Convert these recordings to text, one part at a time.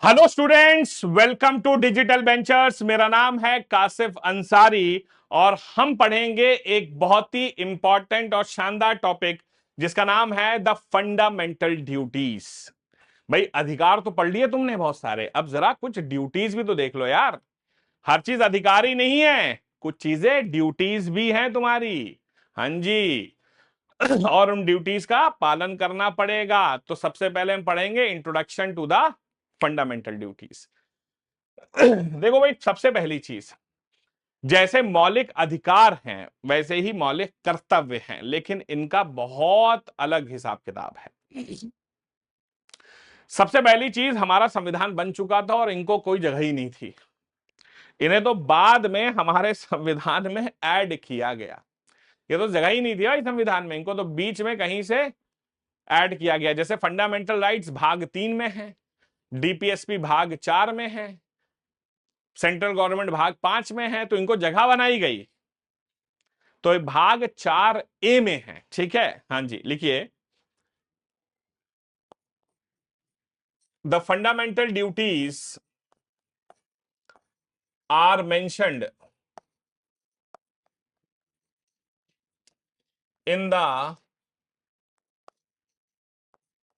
Hello students, welcome to Digital Ventures. मेरा नाम है कासिफ अंसारी और हम पढ़ेंगे एक बहुत ही इंपॉर्टेंट और शानदार टॉपिक जिसका नाम है द फंडामेंटल ड्यूटीज। भाई, अधिकार तो पढ़ लिए तुमने बहुत सारे, अब जरा कुछ ड्यूटीज भी तो देख लो यार। हर चीज अधिकार ही नहीं है, कुछ चीजें ड्यूटीज भी हैं तुम्हारी। हाँ जी। और उन ड्यूटीज का पालन करना पड़ेगा। तो सबसे पहले हम पढ़ेंगे introduction to the fundamental duties. देखो भाई, सबसे पहली चीज, जैसे मौलिक अधिकार हैं वैसे ही मौलिक कर्तव्य हैं, लेकिन इनका बहुत अलग हिसाब किताब है। सबसे पहली चीज, हमारा संविधान बन चुका था और इनको कोई जगह ही नहीं थी। इन्हें तो बाद में हमारे संविधान में ऐड किया गया। ये तो जगह ही नहीं थी भाई संविधान में, इनको तो बीच में कहीं से ऐड किया गया। जैसे फंडामेंटल राइट्स भाग 3 में है, डीपीएसपी भाग 4 में है, सेंट्रल गवर्नमेंट भाग 5 में है, तो इनको जगह बनाई गई। तो ये भाग 4A में है। ठीक है, हाँ जी, लिखिए। The fundamental duties are mentioned in the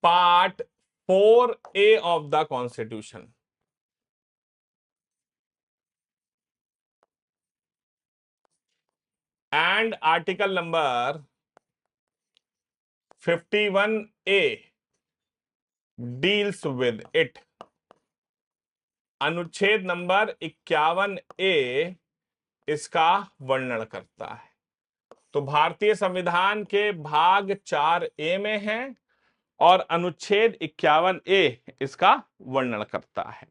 part 4A of the constitution and article number 51A deals with it. अनुच्छेद नंबर 51A इसका वर्णन करता है। तो भारतीय संविधान के भाग 4A में है और अनुच्छेद 51A इसका वर्णन करता है।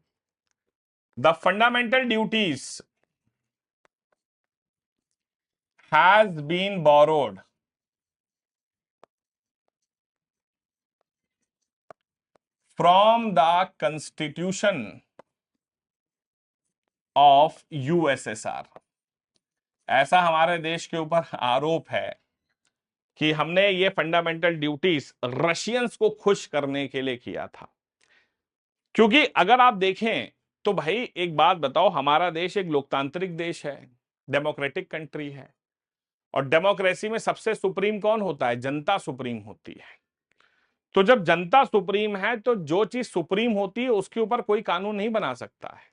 The fundamental duties has been borrowed from the constitution of USSR. ऐसा हमारे देश के ऊपर आरोप है कि हमने ये फंडामेंटल ड्यूटीज रशियंस को खुश करने के लिए किया था। क्योंकि अगर आप देखें तो भाई, एक बात बताओ, हमारा देश एक लोकतांत्रिक देश है, डेमोक्रेटिक कंट्री है। और डेमोक्रेसी में सबसे सुप्रीम कौन होता है? जनता सुप्रीम होती है। तो जब जनता सुप्रीम है तो जो चीज सुप्रीम होती है उसके ऊपर कोई कानून नहीं बना सकता है।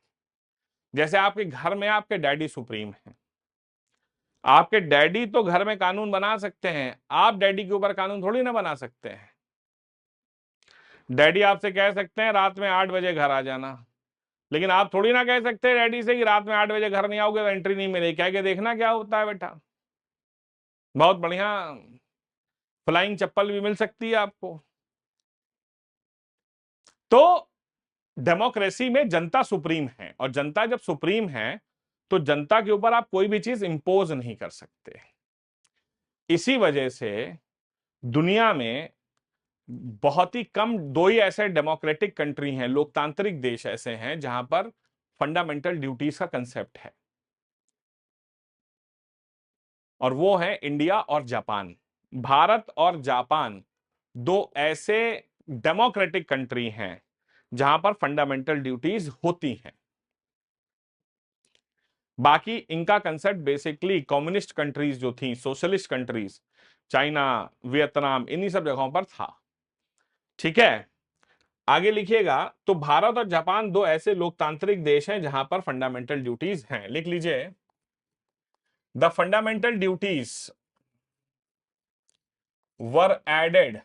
जैसे आपके घर में आपके डैडी सुप्रीम है, आपके डैडी तो घर में कानून बना सकते हैं, आप डैडी के ऊपर कानून थोड़ी ना बना सकते हैं। डैडी आपसे कह सकते हैं रात में 8 बजे घर आ जाना, लेकिन आप थोड़ी ना कह सकते डैडी से कि रात में 8 बजे घर नहीं आओगे तो एंट्री नहीं मिलेगी। कह के देखना क्या होता है बेटा। बहुत बढ़िया फ्लाइंग चप्पल भी मिल सकती है आपको। तो डेमोक्रेसी में जनता सुप्रीम है, और जनता जब सुप्रीम है तो जनता के ऊपर आप कोई भी चीज इंपोज नहीं कर सकते। इसी वजह से दुनिया में बहुत ही कम, दो ही ऐसे डेमोक्रेटिक कंट्री हैं, लोकतांत्रिक देश ऐसे हैं जहां पर फंडामेंटल ड्यूटीज का कंसेप्ट है, और वो है इंडिया और जापान। भारत और जापान दो ऐसे डेमोक्रेटिक कंट्री हैं जहां पर फंडामेंटल ड्यूटीज होती हैं। बाकी इनका कंसेप्ट बेसिकली कम्युनिस्ट कंट्रीज जो थी, सोशलिस्ट कंट्रीज, चाइना, वियतनाम, इन्हीं सब जगहों पर था। ठीक है, आगे लिखिएगा। तो भारत और जापान दो ऐसे लोकतांत्रिक देश हैं जहां पर फंडामेंटल ड्यूटीज हैं। लिख लीजिए, the fundamental duties were added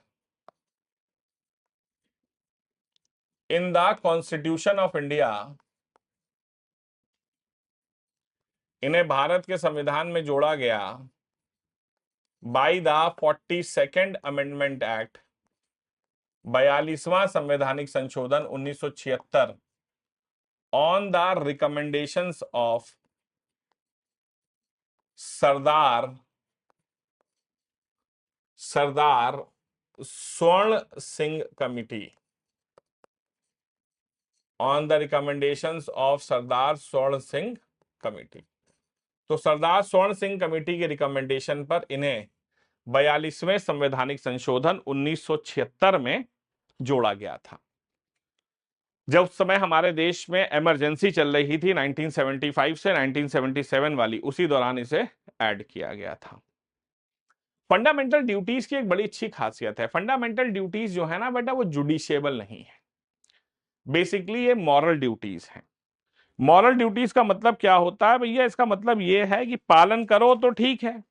in the constitution of India. इन्हें भारत के संविधान में जोड़ा गया by the 42nd amendment act, 42वां संवैधानिक संशोधन 1976, on the recommendations of Sardar Sardar Swaran Singh committee, on the recommendations of Sardar Swaran Singh committee. तो सरदार स्वर्ण सिंह कमेटी के रिकमेंडेशन पर इन्हें 42वें संवैधानिक संशोधन 1976 में जोड़ा गया था। जब उस समय हमारे देश में इमरजेंसी चल रही थी 1975 से 1977 वाली, उसी दौरान इसे ऐड किया गया था। फंडामेंटल ड्यूटीज की एक बड़ी अच्छी खासियत है, फंडामेंटल ड्यूटीज जो है ना बेटा, वो जुडिशियबल नहीं है। बेसिकली ये मॉरल ड्यूटीज हैं। मॉरल ड्यूटीज का मतलब क्या होता है भैया? इसका मतलब ये है कि पालन करो तो ठीक है,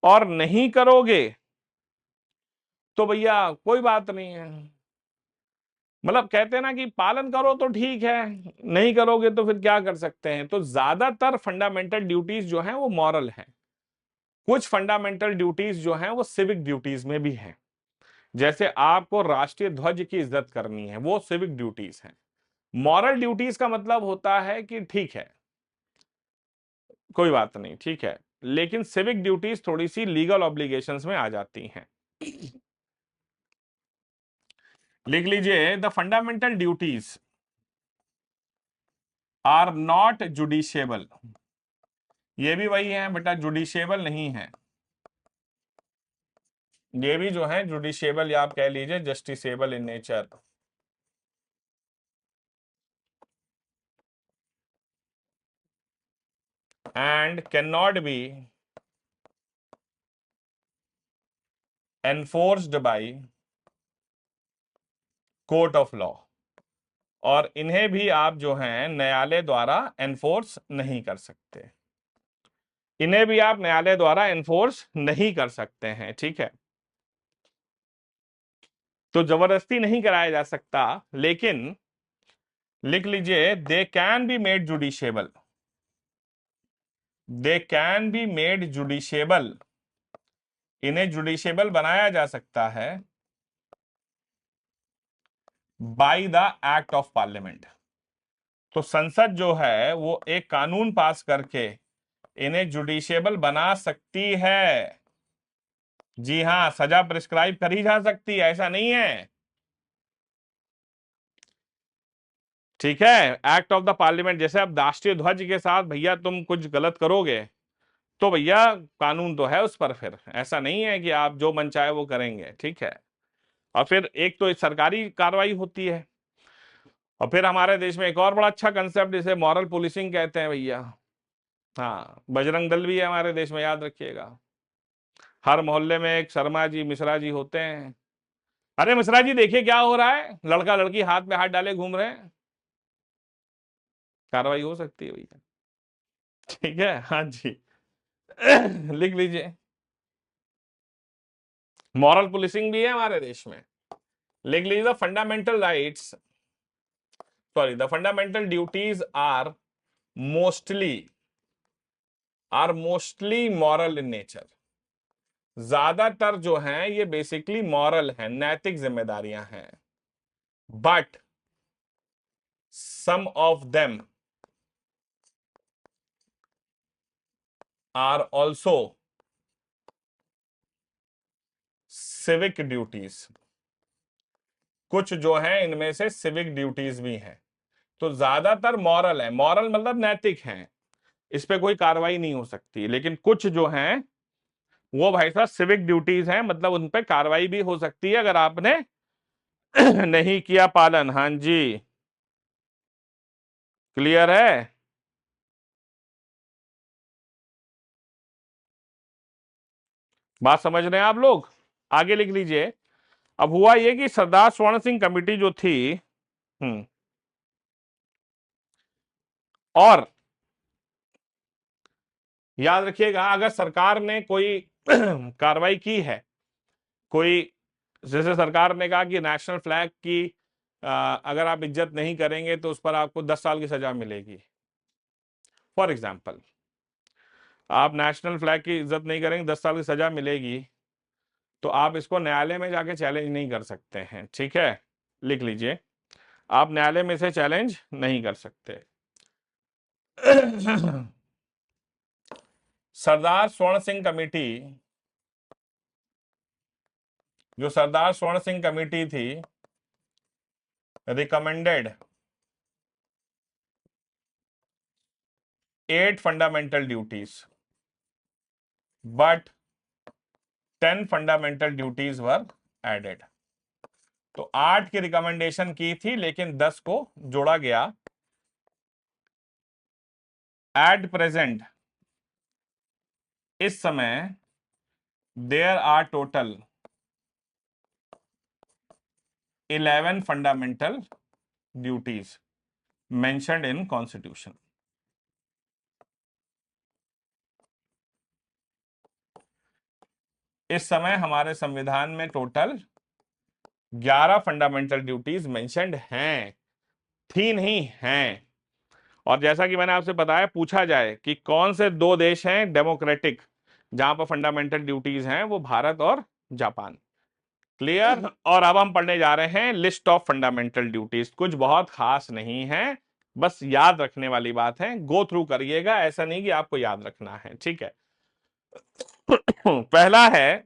और नहीं करोगे तो भैया कोई बात नहीं है। मतलब कहते हैं ना कि पालन करो तो ठीक है, नहीं करोगे तो फिर क्या कर सकते हैं। तो ज्यादातर फंडामेंटल ड्यूटीज जो हैं वो मॉरल हैं। कुछ फंडामेंटल ड्यूटीज जो हैं वो सिविक ड्यूटीज में भी हैं। जैसे आपको राष्ट्रीय ध्वज की इज्जत करनी है, वो सिविक ड्यूटीज हैं। मॉरल ड्यूटीज का मतलब होता है कि ठीक है, कोई बात नहीं, ठीक है, लेकिन सिविक ड्यूटीज थोड़ी सी लीगल ऑब्लिगेशंस में आ जाती हैं। लिख लीजिए, the fundamental duties are not justiciable. ये भी वही है बेटा, जुडिशियबल नहीं है। ये भी जो है जुडिशियबल, या आप कह लीजिए justiciable in nature. And can not be enforced by court of law. और इन्हें भी आप जो है न्यायालय द्वारा एनफोर्स नहीं कर सकते। इन्हें भी आप न्यायालय द्वारा एनफोर्स नहीं कर सकते हैं, ठीक है। तो जबरदस्ती नहीं कराया जा सकता, लेकिन लिख लीजिए, they can be made justiciable. They can be made justiciable. इन्हें जुडिशियबल बनाया जा सकता है by the act of parliament. तो संसद जो है वो एक कानून पास करके इन्हें जुडिशियबल बना सकती है। जी हां, सजा प्रिस्क्राइब करी जा सकती है, ऐसा नहीं है, ठीक है। एक्ट ऑफ द पार्लियामेंट, जैसे अब राष्ट्रीय ध्वज के साथ भैया तुम कुछ गलत करोगे तो भैया कानून तो है उस पर, फिर ऐसा नहीं है कि आप जो मन चाहे वो करेंगे, ठीक है। और फिर एक तो सरकारी कार्रवाई होती है, और फिर हमारे देश में एक और बड़ा अच्छा कंसेप्ट जिसे मॉरल पुलिसिंग कहते हैं भैया। हाँ, बजरंग दल भी है हमारे देश में, याद रखिएगा। हर मोहल्ले में एक शर्मा जी, मिश्रा जी होते हैं। अरे मिश्रा जी, देखिए क्या हो रहा है, लड़का लड़की हाथ में हाथ डाले घूम रहे हैं, कार्रवाई हो सकती है भैया, ठीक है। हाँ जी। लिख लीजिए, मॉरल पुलिसिंग भी है हमारे देश में। लिख लीजिए, fundamental rights, sorry, the fundamental duties mostly are mostly moral in nature. ज्यादातर जो हैं ये बेसिकली मॉरल हैं, नैतिक जिम्मेदारियां हैं। But some of them are also civic duties. कुछ जो है इनमें से सिविक ड्यूटीज भी हैं। तो ज्यादातर मॉरल है, मॉरल मतलब नैतिक है, इस पे कोई कार्रवाई नहीं हो सकती। लेकिन कुछ जो हैं वो भाई साहब सिविक ड्यूटीज हैं, मतलब उन पे कार्रवाई भी हो सकती है अगर आपने नहीं किया पालन। हाँ जी, क्लियर है। बात समझ रहे हैं आप लोग? आगे लिख लीजिए। अब हुआ ये कि सरदार स्वर्ण सिंह कमेटी जो थी, और याद रखिएगा, अगर सरकार ने कोई कार्रवाई की है, कोई, जैसे सरकार ने कहा कि नेशनल फ्लैग की अगर आप इज्जत नहीं करेंगे तो उस पर आपको 10 साल की सजा मिलेगी, फॉर एग्जाम्पल, आप नेशनल फ्लैग की इज्जत नहीं करेंगे, 10 साल की सजा मिलेगी, तो आप इसको न्यायालय में जाके चैलेंज नहीं कर सकते हैं, ठीक है। लिख लीजिए, आप न्यायालय में से चैलेंज नहीं कर सकते। सरदार स्वर्ण सिंह कमेटी, जो सरदार स्वर्ण सिंह कमेटी थी, recommended 8 fundamental duties, but 10 fundamental duties were added. तो 8 की रिकमेंडेशन की थी लेकिन 10 को जोड़ा गया। एट प्रेजेंट, इस समय, there are total 11 fundamental duties mentioned in constitution. इस समय हमारे संविधान में टोटल 11 फंडामेंटल ड्यूटीज मेंशन्ड हैं, थी नहीं हैं। और जैसा कि मैंने आपसे बताया, पूछा जाए कि कौन से दो देश हैं डेमोक्रेटिक जहां पर फंडामेंटल ड्यूटीज हैं, वो भारत और जापान। क्लियर। और अब हम पढ़ने जा रहे हैं लिस्ट ऑफ फंडामेंटल ड्यूटीज। कुछ बहुत खास नहीं है, बस याद रखने वाली बात है, गो थ्रू करिएगा, ऐसा नहीं कि आपको याद रखना है, ठीक है। पहला है,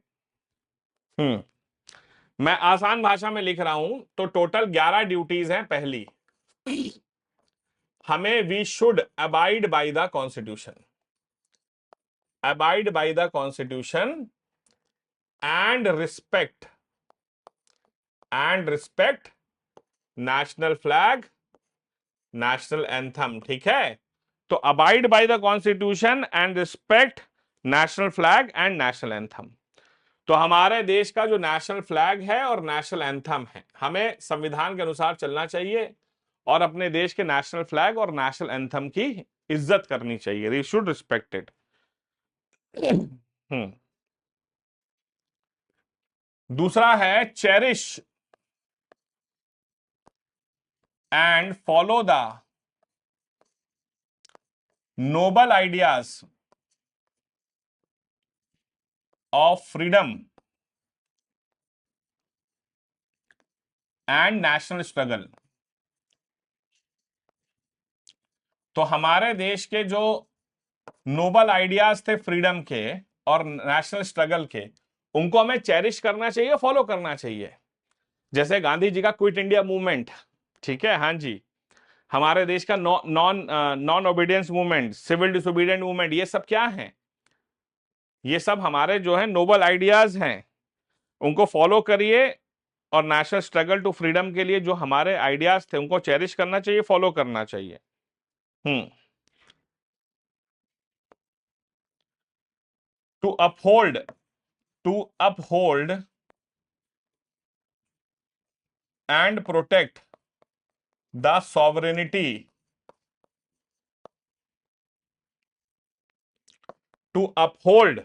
मैं आसान भाषा में लिख रहा हूं तो टोटल 11 ड्यूटीज हैं। पहली, हमें we should abide by the constitution, abide by the constitution and respect national flag, national anthem. ठीक है, तो abide by the constitution and respect national flag and national anthem. तो हमारे देश का जो नेशनल फ्लैग है और नेशनल एंथम है, हमें संविधान के अनुसार चलना चाहिए और अपने देश के नेशनल फ्लैग और नेशनल एंथम की इज्जत करनी चाहिए। We should respect it. दूसरा है, cherish and follow the noble ideas of freedom and national struggle. तो हमारे देश के जो नोबल आइडियाज थे फ्रीडम के और नेशनल स्ट्रगल के, उनको हमें चेरिश करना चाहिए, फॉलो करना चाहिए। जैसे गांधी जी का क्विट इंडिया मूवमेंट, ठीक है, हाँ जी, हमारे देश का non obedience movement, civil disobedient movement, ये सब क्या है? ये सब हमारे जो है नोबल आइडियाज हैं, उनको फॉलो करिए। और नेशनल स्ट्रगल टू फ्रीडम के लिए जो हमारे आइडियाज थे, उनको चेरिश करना चाहिए, फॉलो करना चाहिए। Hmm to uphold, to uphold and protect the sovereignty, to uphold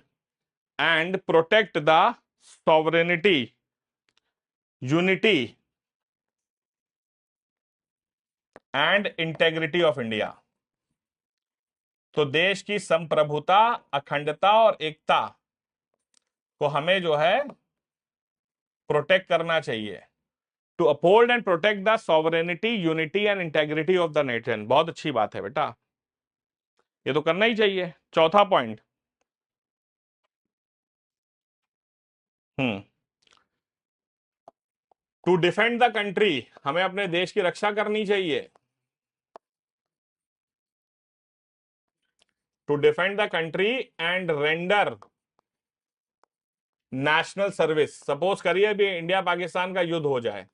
and protect the sovereignty, unity and integrity of India. तो देश की संप्रभुता, अखंडता और एकता को हमें जो है प्रोटेक्ट करना चाहिए। To uphold and protect the sovereignty, unity and integrity of the nation. बहुत अच्छी बात है बेटा, ये तो करना ही चाहिए। चौथा point, hmm to defend the country, हमें अपने देश की रक्षा करनी चाहिए। To defend the country and render national service. Suppose करिए भी इंडिया पाकिस्तान का युद्ध हो जाए,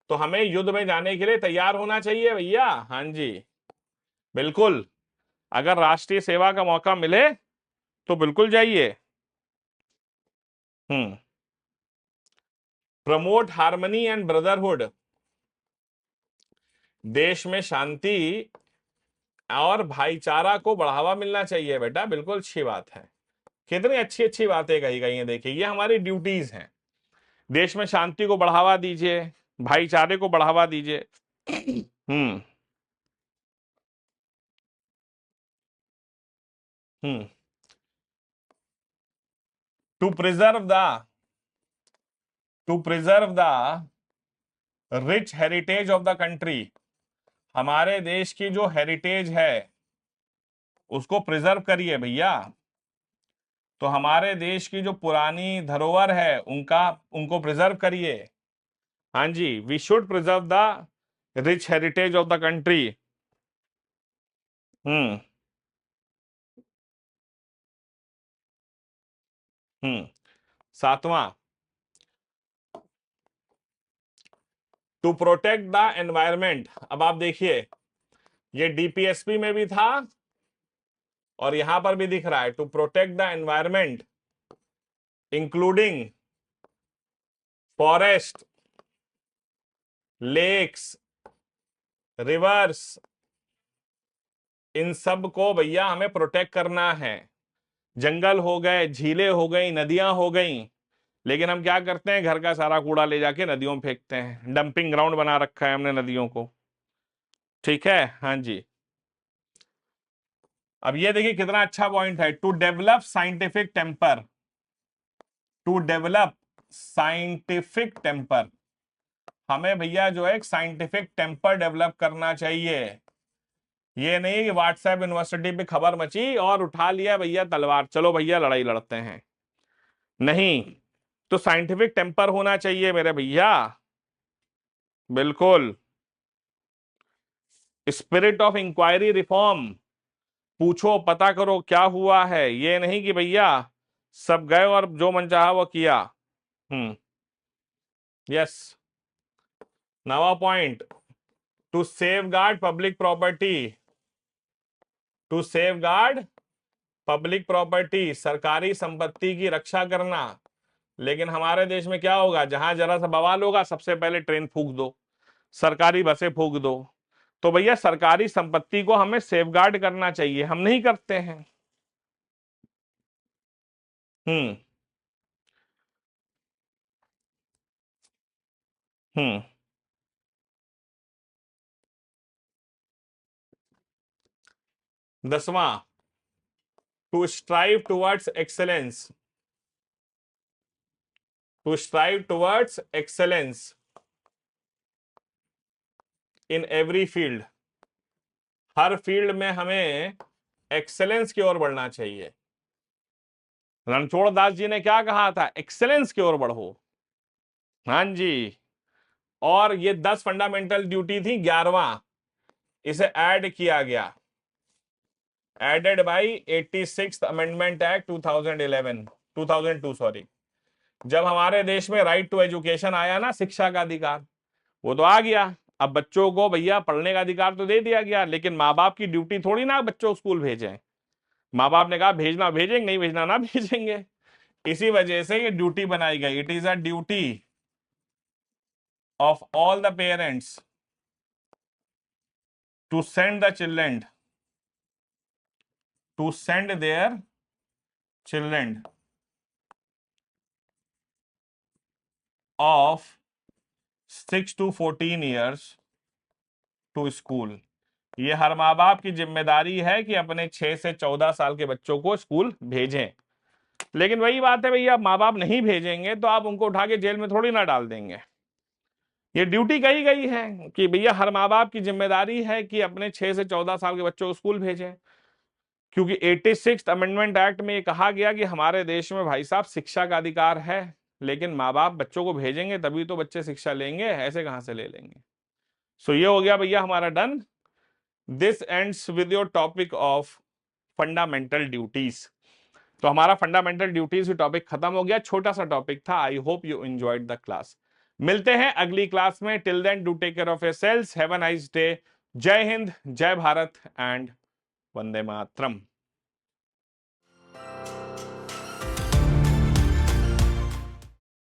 तो हमें युद्ध में जाने के लिए तैयार होना चाहिए भैया। हाँ जी, बिल्कुल, अगर राष्ट्रीय सेवा का मौका मिले तो बिल्कुल जाइए। हम्म प्रमोट हार्मनी एंड ब्रदरहुड, देश में शांति और भाईचारा को बढ़ावा मिलना चाहिए बेटा, बिल्कुल अच्छी बात है। कितनी अच्छी अच्छी बातें कही गई हैं, देखिए ये हमारी ड्यूटीज हैं। देश में शांति को बढ़ावा दीजिए, भाईचारे को बढ़ावा दीजिए। Hmm hmm to preserve the, to preserve the rich heritage of the country, हमारे देश की जो हेरिटेज है उसको प्रिजर्व करिए भैया। तो हमारे देश की जो पुरानी धरोहर है उनका, उनको प्रिजर्व करिए। हाँ जी, we should preserve the rich heritage of the country. Hmm hmm सातवां, टू प्रोटेक्ट द एनवायरमेंट। अब आप देखिए, ये डीपीएसपी में भी था और यहां पर भी दिख रहा है, to protect the environment including forest, lakes, rivers, इन सब को भैया हमें प्रोटेक्ट करना है। जंगल हो गए, झीलें हो गई, नदियां हो गई, लेकिन हम क्या करते हैं, घर का सारा कूड़ा ले जाके नदियों में फेंकते हैं। डंपिंग ग्राउंड बना रखा है हमने नदियों को। ठीक है, हाँ जी। अब ये देखिए कितना अच्छा पॉइंट है, to develop scientific temper. To develop scientific temper, हमें भैया जो है एक साइंटिफिक टेम्पर डेवलप करना चाहिए। ये नहीं कि व्हाट्सएप यूनिवर्सिटी पे खबर मची और उठा लिया भैया तलवार, चलो भैया लड़ाई लड़ते हैं। नहीं, तो साइंटिफिक टेम्पर होना चाहिए मेरे भैया, बिल्कुल। स्पिरिट ऑफ इंक्वायरी रिफॉर्म, पूछो पता करो क्या हुआ है, ये नहीं कि भैया सब गए और जो मन चाहा वो किया। यस, नवा point, to safeguard public property. To safeguard public property, सरकारी संपत्ति की रक्षा करना। लेकिन हमारे देश में क्या होगा, जहां जरा सा बवाल होगा सबसे पहले ट्रेन फूंक दो, सरकारी बसें फूंक दो। तो भैया सरकारी संपत्ति को हमें सेफगार्ड करना चाहिए, हम नहीं करते हैं। हम्म हम्म 10वां, to strive towards excellence. To strive towards excellence in every field, हर फील्ड में हमें एक्सेलेंस की ओर बढ़ना चाहिए। रणछोड़ दास जी ने क्या कहा था, एक्सेलेंस की ओर बढ़ो। हाँ जी। और ये 10 फंडामेंटल ड्यूटी थी, 11वां इसे ऐड किया गया, added by 86th amendment act 2011, 2002 sorry. जब हमारे देश में राइट टू एजुकेशन आया ना, शिक्षा का अधिकार, वो तो आ गया। अब बच्चों को भैया पढ़ने का अधिकार तो दे दिया गया, लेकिन माँ बाप की ड्यूटी थोड़ी ना बच्चों को स्कूल भेजें। माँ बाप ने कहा भेजना भेजेंगे, नहीं भेजना ना भेजेंगे। इसी वजह से ये ड्यूटी बनाई गई, it is a duty of all the parents to send the children, to send their children of 6 to 14 years to school. ये हर माँ बाप की जिम्मेदारी है कि अपने 6 से 14 साल के बच्चों को स्कूल भेजें। लेकिन वही बात है भैया, माँ बाप नहीं भेजेंगे तो आप उनको उठा के जेल में थोड़ी ना डाल देंगे। ये ड्यूटी कही गई है कि भैया हर माँ बाप की जिम्मेदारी है कि अपने 6 से 14 साल के बच्चों को स्कूल भेजें, क्योंकि 86th अमेंडमेंट एक्ट में ये कहा गया कि हमारे देश में भाई साहब शिक्षा का अधिकार है, लेकिन माँ बाप बच्चों को भेजेंगे तभी तो बच्चे शिक्षा लेंगे, ऐसे कहां से ले लेंगे। सो ये हो गया भैया हमारा done. This ends with your topic of fundamental duties. तो हमारा फंडामेंटल ड्यूटीज टॉपिक खत्म हो गया, छोटा सा टॉपिक था। I hope you enjoyed the class. मिलते हैं अगली क्लास में, till then do take care of yourselves, have a nice day. जय हिंद, जय भारत एंड वंदे मातरम।